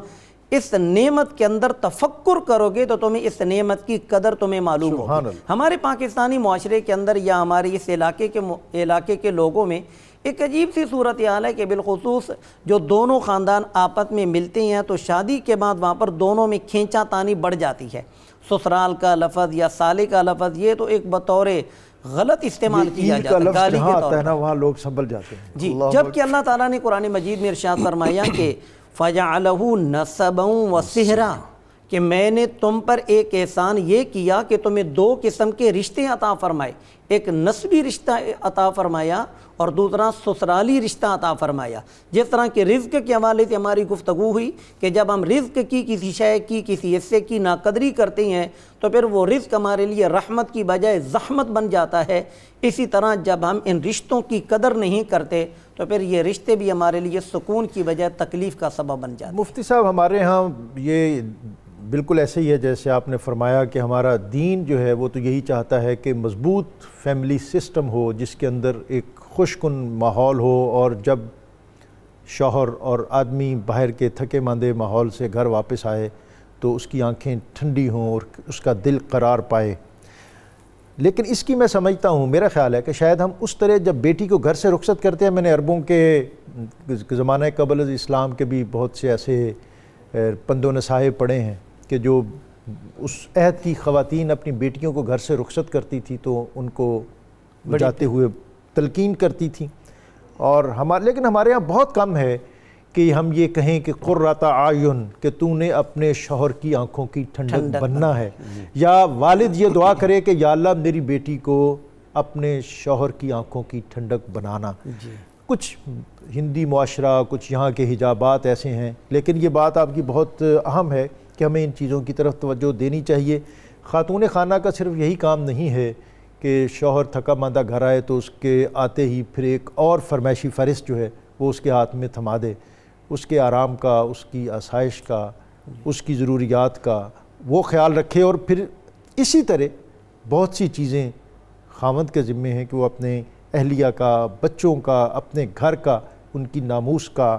اس نعمت کے اندر تفکر کرو گے تو تمہیں اس نعمت کی قدر تمہیں معلوم ہوگی. ہمارے پاکستانی معاشرے کے اندر یا ہمارے اس علاقے کے لوگوں میں ایک عجیب سی صورتحال ہے کہ بالخصوص جو دونوں خاندان آپس میں ملتے ہیں تو شادی کے بعد وہاں پر دونوں میں کھینچا تانی بڑھ جاتی ہے. سسرال کا لفظ یا سالے کا لفظ یہ تو ایک بطور غلط استعمال کیا جاتا ہے، گالی کے طور پر. وہاں لوگ سنبھل جاتے ہیں. جی جبکہ اللہ تعالیٰ نے قرآن مجید میں ارشاد فرمایا کہ فَجَعَلَهُ نَسَبًا وَسِحْرًا، کہ میں نے تم پر ایک احسان یہ کیا کہ تمہیں دو قسم کے رشتے عطا فرمائے. ایک نسبی رشتہ عطا فرمایا اور دوسرا سسرالی رشتہ عطا فرمایا. جس طرح کہ رزق کے حوالے سے ہماری گفتگو ہوئی کہ جب ہم رزق کی کسی شے کی کسی حصے کی ناقدری کرتے ہیں تو پھر وہ رزق ہمارے لیے رحمت کی بجائے زحمت بن جاتا ہے. اسی طرح جب ہم ان رشتوں کی قدر نہیں کرتے تو پھر یہ رشتے بھی ہمارے لیے سکون کی بجائے تکلیف کا سبب بن جاتے ہیں. مفتی صاحب ہمارے ہاں یہ بالکل ایسے ہی ہے جیسے آپ نے فرمایا کہ ہمارا دین جو ہے وہ تو یہی چاہتا ہے کہ مضبوط فیملی سسٹم ہو جس کے اندر ایک خوش کن ماحول ہو، اور جب شوہر اور آدمی باہر کے تھکے ماندے ماحول سے گھر واپس آئے تو اس کی آنکھیں ٹھنڈی ہوں اور اس کا دل قرار پائے. لیکن اس کی میں سمجھتا ہوں، میرا خیال ہے کہ شاید ہم اس طرح جب بیٹی کو گھر سے رخصت کرتے ہیں، میں نے عربوں کے زمانہ قبل از اسلام کے بھی بہت سے ایسے پند و نصائح پڑھے ہیں کہ جو اس عہد کی خواتین اپنی بیٹیوں کو گھر سے رخصت کرتی تھی تو ان کو جاتے ہوئے تلقین کرتی تھیں. اور لیکن ہمارے ہاں بہت کم ہے کہ ہم یہ کہیں کہ قرۃ اعین، کہ تو نے اپنے شوہر کی آنکھوں کی ٹھنڈک بننا ہے، یا والد یہ دعا کرے کہ یا اللہ میری بیٹی کو اپنے شوہر کی آنکھوں کی ٹھنڈک بنانا. کچھ ہندی معاشرہ، کچھ یہاں کے حجابات ایسے ہیں، لیکن یہ بات آپ کی بہت اہم ہے کہ ہمیں ان چیزوں کی طرف توجہ دینی چاہیے. خاتون خانہ کا صرف یہی کام نہیں ہے کہ شوہر تھکا ماندہ گھر آئے تو اس کے آتے ہی پھر ایک اور فرمائشی فہرست جو ہے وہ اس کے ہاتھ میں تھما دے. اس کے آرام کا، اس کی آسائش کا، اس کی ضروریات کا وہ خیال رکھے. اور پھر اسی طرح بہت سی چیزیں خاوند کے ذمے ہیں کہ وہ اپنے اہلیہ کا، بچوں کا، اپنے گھر کا، ان کی ناموس کا،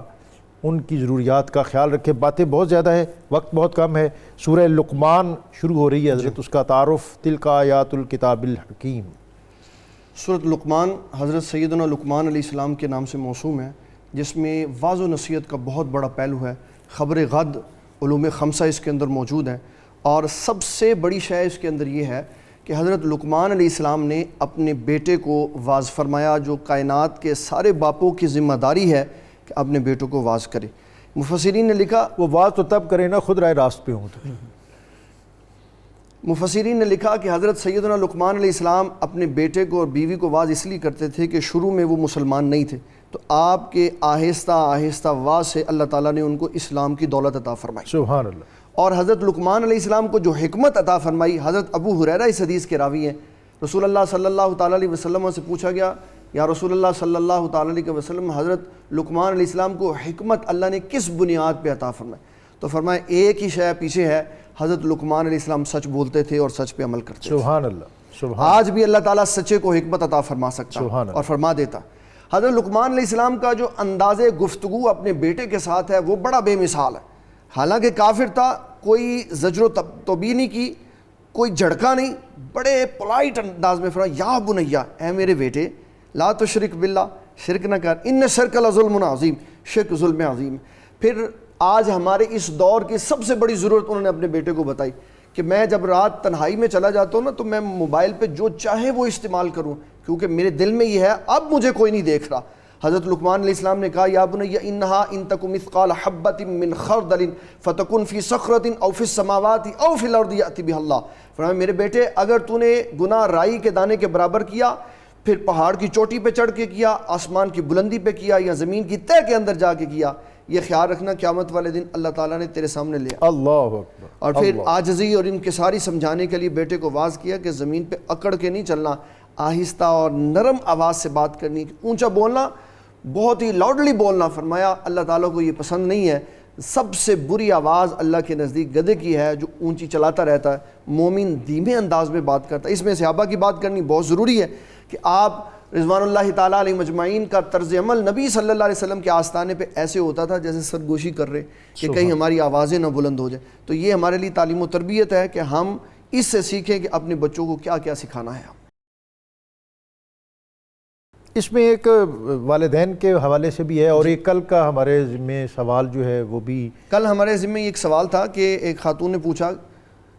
ان کی ضروریات کا خیال رکھے. باتیں بہت زیادہ ہے، وقت بہت کم ہے. سورہ لقمان شروع ہو رہی ہے حضرت، اس کا تعارف تلک آیات الکتاب الحکیم. سورۃ لقمان حضرت سیدنا لقمان علیہ السلام کے نام سے موسوم ہے، جس میں واضح و نصیحت کا بہت بڑا پہلو ہے. خبر غد، علوم خمسہ اس کے اندر موجود ہیں، اور سب سے بڑی شے اس کے اندر یہ ہے کہ حضرت لقمان علیہ السلام نے اپنے بیٹے کو واعظ فرمایا، جو کائنات کے سارے باپوں کی ذمہ داری ہے کہ اپنے بیٹوں کو واعظ کرے. مفسرین نے لکھا وہ واعظ تو تب کرے نا خود رائے راست پہ ہوں تو. مفسرین نے لکھا کہ حضرت سیدنا لقمان علیہ السلام اپنے بیٹے کو اور بیوی کو واعظ اس لیے کرتے تھے کہ شروع میں وہ مسلمان نہیں تھے، تو آپ کے آہستہ آہستہ واعظ سے اللہ تعالیٰ نے ان کو اسلام کی دولت عطا فرمائی۔ سبحان اللہ۔ اور حضرت لقمان علیہ السلام کو جو حکمت عطا فرمائی، حضرت ابو ہریرہ اس حدیث کے راوی ہیں، رسول اللہ صلی اللہ تعالیٰ علیہ وسلم سے پوچھا گیا، یا رسول اللہ صلی اللہ تعالیٰ علیہ وسلم، حضرت لقمان علیہ السلام کو حکمت اللہ نے کس بنیاد پہ عطا فرمائی؟ تو فرمایا ایک ہی شے پیچھے ہے، حضرت لقمان علیہ السلام سچ بولتے تھے اور سچ پہ عمل کرتے تھے۔ سبحان اللہ، سبحان آج بھی اللہ تعالیٰ سچے کو حکمت عطا فرما سکتا سبحان اور فرما دیتا۔ حضرت لقمان علیہ السلام کا جو انداز گفتگو اپنے بیٹے کے ساتھ ہے وہ بڑا بے مثال ہے۔ حالانکہ کافر تھا، کوئی زجر و توبیخ نہیں کی، کوئی جھڑکا نہیں، بڑے پولائٹ انداز میں فرمایا یا بنیا، اے میرے بیٹے، لا تشرک باللہ، شرک نہ کر، ان شرک لظلم عظیم، شرک ظلم عظیم۔ پھر آج ہمارے اس دور کی سب سے بڑی ضرورت انہوں نے اپنے بیٹے کو بتائی کہ میں جب رات تنہائی میں چلا جاتا ہوں نا تو میں موبائل پہ جو چاہے وہ استعمال کروں، کیونکہ میرے دل میں یہ ہے اب مجھے کوئی نہیں دیکھ رہا۔ حضرت لقمان علیہ السلام نے کہا یا بنی انہا ان تک مثقال حبۃ من خردل فتکن فی صخرۃ او فی السماوات او فی الارض یأتی بها اللہ۔ فرمایا میرے بیٹے، اگر تو نے گناہ رائی کے دانے کے برابر کیا، پھر پہاڑ کی چوٹی پہ چڑھ کے کیا، آسمان کی بلندی پہ کیا، یا زمین کی تہہ کے اندر جا کے کیا، یہ خیال رکھنا قیامت والے دن اللہ تعالیٰ نے تیرے سامنے لیا۔ اللہ اکبر۔ اور پھر عاجزی اور انکساری سمجھانے کے لیے بیٹے کو واعظ کیا کہ زمین پہ اکڑ کے نہیں چلنا، آہستہ اور نرم آواز سے بات کرنی، اونچا بولنا، بہت ہی لاؤڈلی بولنا۔ فرمایا اللہ تعالیٰ کو یہ پسند نہیں ہے۔ سب سے بری آواز اللہ کے نزدیک گدھے کی ہے جو اونچی چلاتا رہتا ہے، مومن دھیمے انداز میں بات کرتا ہے۔ اس میں صحابہ کی بات کرنی بہت ضروری ہے کہ آپ رضوان اللہ تعالیٰ علیہ مجمعین کا طرز عمل نبی صلی اللہ علیہ وسلم کے آستانے پہ ایسے ہوتا تھا جیسے سرگوشی کر رہے کہ کہیں ہماری آوازیں نہ بلند ہو جائیں۔ تو یہ ہمارے لیے تعلیم و تربیت ہے کہ ہم اس سے سیکھیں کہ اپنے بچوں کو کیا کیا سکھانا ہے۔ اس میں ایک والدین کے حوالے سے بھی ہے، اور ایک کل کا ہمارے ذمہ سوال جو ہے وہ بھی، کل ہمارے ذمہ ایک سوال تھا کہ ایک خاتون نے پوچھا،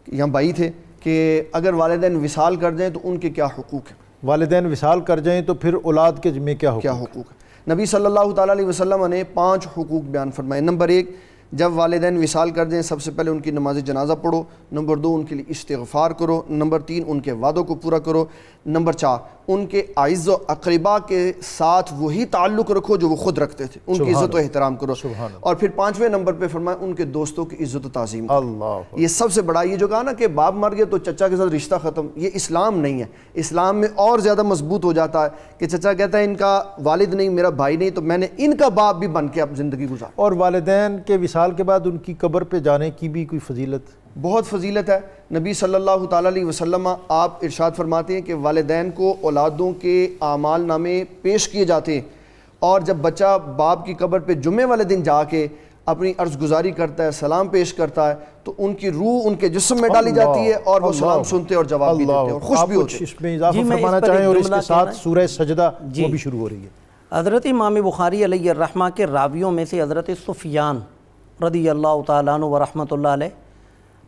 یہاں بھائی تھے، کہ اگر والدین وصال کر دیں تو ان کے کیا حقوق ہیں؟ والدین وصال کر جائیں تو پھر اولاد کے ذمہ کیا حقوق ہیں؟ نبی صلی اللہ تعالیٰ علیہ وسلم نے 5 حقوق بیان فرمائے۔ نمبر 1، جب والدین وصال کر دیں سب سے پہلے ان کی نماز جنازہ پڑھو۔ نمبر 2، ان کے لیے استغفار کرو۔ نمبر 3، ان کے وعدوں کو پورا کرو۔ نمبر 4، ان کے اعز و اقربا کے ساتھ وہی تعلق رکھو جو وہ خود رکھتے تھے، ان کی عزت و احترام کرو۔ اور پھر 5ویں نمبر پہ فرمایا ان کے دوستوں کی عزت و تعظیم کرو۔ اللہ، یہ سب سے بڑا، یہ جو کہا نا کہ باپ مر گئے تو چچا کے ساتھ رشتہ ختم، یہ اسلام نہیں ہے۔ اسلام میں اور زیادہ مضبوط ہو جاتا ہے کہ چچا کہتا ہے ان کا والد نہیں، میرا بھائی نہیں، تو میں نے ان کا باپ بھی بن کے اب زندگی گزار۔ اور والدین کے وصال کے بعد ان کی قبر پہ جانے کی بھی کوئی فضیلت؟ بہت فضیلت ہے۔ نبی صلی اللہ تعالیٰ علیہ وسلم آپ ارشاد فرماتے ہیں کہ والدین کو اولادوں کے اعمال نامے پیش کیے جاتے ہیں، اور جب بچہ باپ کی قبر پہ جمعے والے دن جا کے اپنی عرض گزاری کرتا ہے، سلام پیش کرتا ہے، تو ان کی روح ان کے جسم میں ڈالی جاتی ہے اور وہ سلام سنتے اور جواب بھی دیتے ہیں اور خوش بھی ہوتے ہیں۔ اس میں اضافہ فرمانا چاہیں اور اس کے ساتھ سورہ سجدہ وہ بھی شروع ہو رہی ہے۔ حضرت امام بخاری علیہ الرحمہ کے راویوں میں سے حضرت سفیان رضی اللہ تعالیٰ عنہ و رحمۃ اللہ علیہ،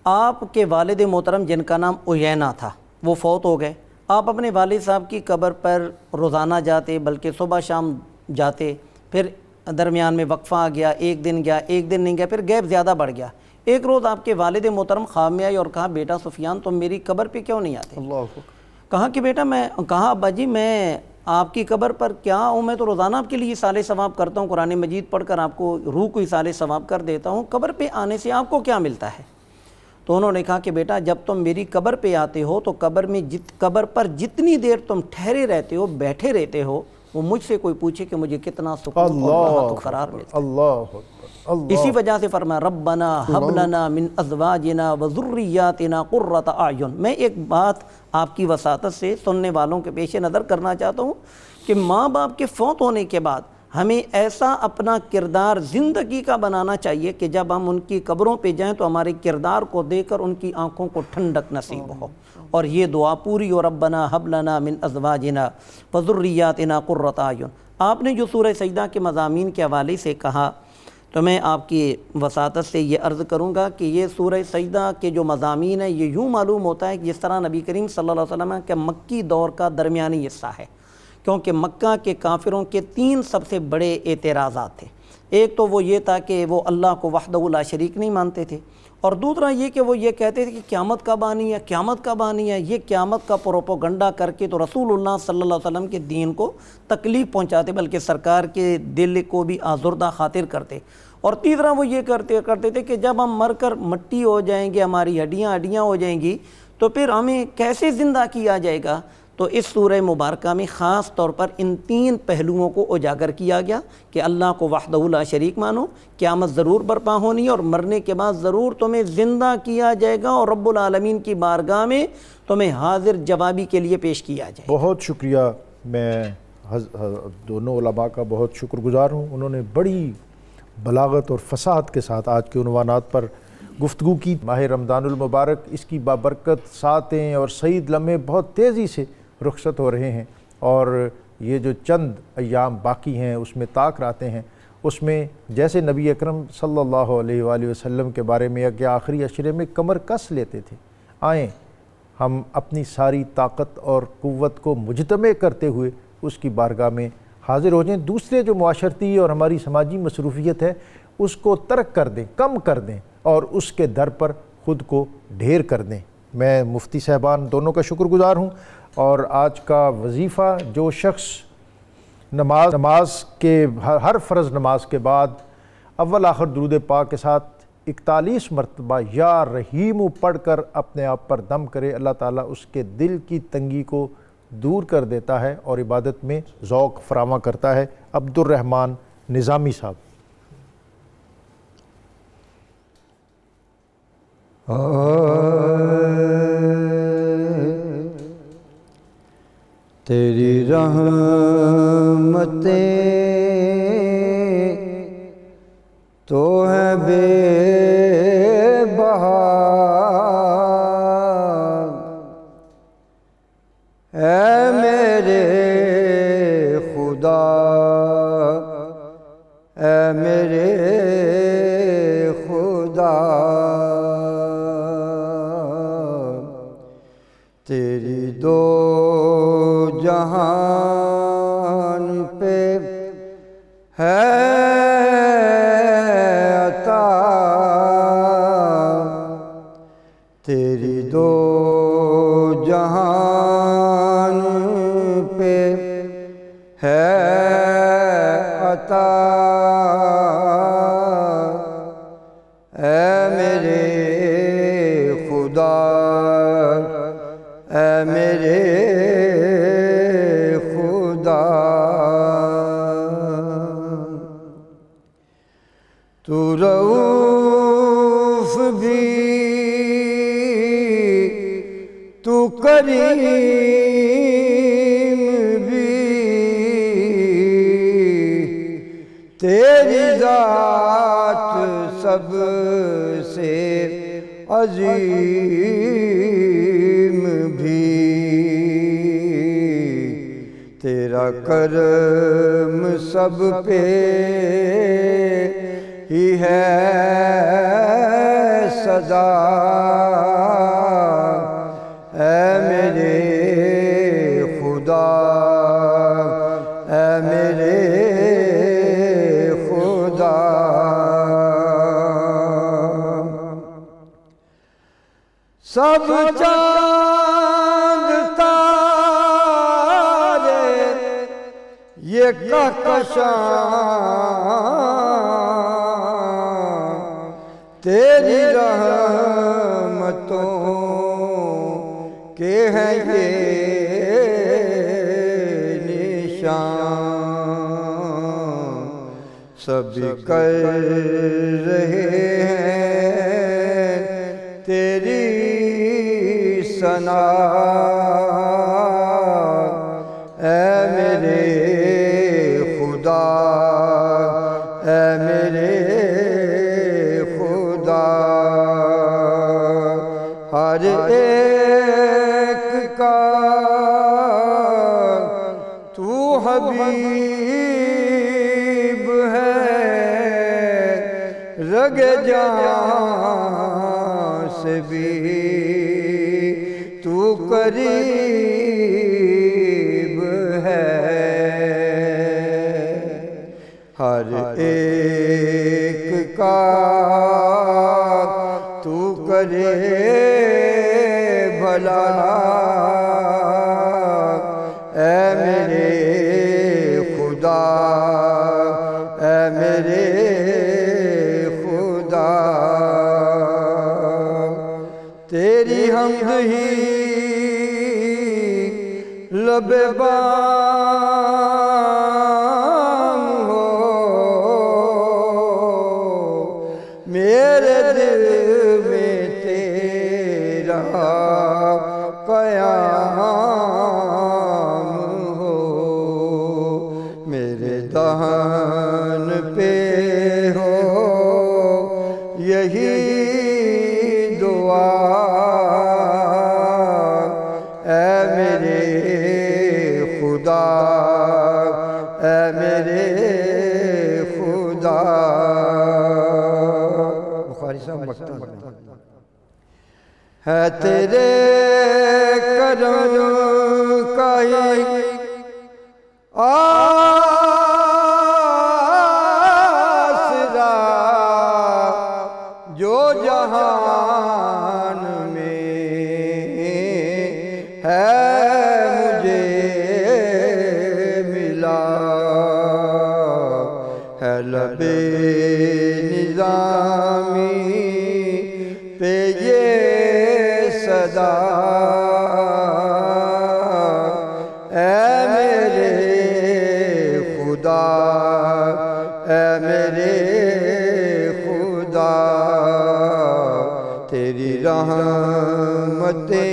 آپ کے والد محترم جن کا نام عیینہ تھا وہ فوت ہو گئے۔ آپ اپنے والد صاحب کی قبر پر روزانہ جاتے، بلکہ صبح شام جاتے، پھر درمیان میں وقفہ آ گیا، ایک دن گیا، ایک دن نہیں گیا، پھر گیپ زیادہ بڑھ گیا۔ ایک روز آپ کے والد محترم خواب میں آئی اور کہا بیٹا سفیان تم میری قبر پہ کیوں نہیں آتے؟ کہا کہ بیٹا کہا ابا جی میں آپ کی قبر پر کیا ہوں، میں تو روزانہ آپ کے لیے اصال ثواب کرتا ہوں، قرآن مجید پڑھ کر آپ کو روح کو اصال ثواب کر دیتا ہوں، قبر پہ آنے سے آپ کو کیا ملتا ہے؟ تو انہوں نے کہا کہ بیٹا جب تم میری قبر پہ آتے ہو تو قبر پر جتنی دیر تم ٹھہرے رہتے ہو، بیٹھے رہتے ہو، وہ مجھ سے کوئی پوچھے کہ مجھے کتنا سکون اور راحت و قرار ملتا ہے۔ اسی وجہ سے فرمایا ربنا ہب لنا من ازواجنا وذریاتنا قرۃ اعین۔ میں ایک بات آپ کی وساطت سے سننے والوں کے پیش نظر کرنا چاہتا ہوں کہ ماں باپ کے فوت ہونے کے بعد ہمیں ایسا اپنا کردار زندگی کا بنانا چاہیے کہ جب ہم ان کی قبروں پہ جائیں تو ہمارے کردار کو دیکھ کر ان کی آنکھوں کو ٹھنڈک نصیب ہو، اور یہ دعا پوری ہو ربنا ہب لنا من ازواجنا وذریاتنا قرۃ اعین۔ آپ نے جو سورہ سجدہ کے مضامین کے حوالے سے کہا تو میں آپ کی وساطت سے یہ عرض کروں گا کہ یہ سورہ سجدہ کے جو مضامین ہیں یہ یوں معلوم ہوتا ہے کہ جس طرح نبی کریم صلی اللہ علیہ وسلم کے مکی دور کا درمیانی حصہ ہے، کیونکہ مکہ کے کافروں کے 3 سب سے بڑے اعتراضات تھے۔ ایک تو وہ یہ تھا کہ وہ اللہ کو وحدہ لا شریک نہیں مانتے تھے، اور دوسرا یہ کہ وہ یہ کہتے تھے کہ قیامت کب آنی ہے، قیامت کب آنی ہے۔ یہ قیامت کا پروپیگنڈا کر کے تو رسول اللہ صلی اللہ علیہ وسلم کے دین کو تکلیف پہنچاتے، بلکہ سرکار کے دل کو بھی آزردہ خاطر کرتے۔ اور تیسرا وہ یہ کرتے تھے کہ جب ہم مر کر مٹی ہو جائیں گے، ہماری ہڈیاں ہو جائیں گی، تو پھر ہمیں کیسے زندہ کیا جائے گا۔ تو اس سورہ مبارکہ میں خاص طور پر ان تین پہلوؤں کو اجاگر کیا گیا کہ اللہ کو وحدہ لا شریک مانو، قیامت ضرور برپا ہونی اور مرنے کے بعد ضرور تمہیں زندہ کیا جائے گا، اور رب العالمین کی بارگاہ میں تمہیں حاضر جوابی کے لیے پیش کیا جائے۔ بہت شکریہ، میں دونوں علماء کا بہت شکر گزار ہوں، انہوں نے بڑی بلاغت اور فصاحت کے ساتھ آج کے عنوانات پر گفتگو کی۔ ماہ رمضان المبارک، اس کی بابرکت ساعتیں اور سعید لمحے بہت تیزی سے رخصت ہو رہے ہیں، اور یہ جو چند ایام باقی ہیں اس میں طاق راتیں ہیں، اس میں جیسے نبی اکرم صلی اللہ علیہ وآلہ وسلم کے بارے میں کہ آخری عشرے میں کمر کس لیتے تھے، آئیں ہم اپنی ساری طاقت اور قوت کو مجتمع کرتے ہوئے اس کی بارگاہ میں حاضر ہو جائیں، دوسرے جو معاشرتی اور ہماری سماجی مصروفیت ہے اس کو ترک کر دیں، کم کر دیں، اور اس کے در پر خود کو ڈھیر کر دیں۔ میں مفتی صاحبان دونوں کا شکر گزار ہوں، اور آج کا وظیفہ جو شخص نماز کے ہر فرض نماز کے بعد اول آخر درود پاک کے ساتھ 41 مرتبہ یا رحیم پڑھ کر اپنے آپ پر دم کرے، اللہ تعالیٰ اس کے دل کی تنگی کو دور کر دیتا ہے اور عبادت میں ذوق فراواں کرتا ہے۔ عبد الرحمن نظامی صاحب۔ تیری رحمتیں تو ہے بے بہا، اے میرے خدا، اے میرے خدا، تیری دو جہان پہ ہے عطا، تیری دو جہان پہ ہے عطا، اے میرے خدا، اے میرے خدا، تو رؤوف بھی، تو کریم بھی، تیری ذات سب سے عظیم بھی، تیرا کرم سب پہ ہی ہے سزا، اے میرے خدا، اے میرے خدا، سب چاند تارے یہ کہکشاں تیری رحمتوں کے ہیں یہ نشان، سب کر رہے ہیں تیری ثنا، اے میرے خدا، اے میرے خدا، ہر ایک کا تو حبیب ہے، رگ جان سے بھی تو قریب ہے، ہر ایک کا تو کرے بھلا، اے میرے خدا، اے میرے خدا، تیری حمد ہی لب بام ہو، میرے دل میں تیرا قیام ہو، میرے دہن پہ ہو یہی دعا، اے میرے خدا، اے میرے خدا۔ بخاری صاحب بکتا ہے تیرے کرم کا ہی آسرا جو جہان میں ہے مجھے ملا، ہے لبِ نظامی پہ یہ صدا، اے میرے خدا، اے میرے خدا، تیری رحمتیں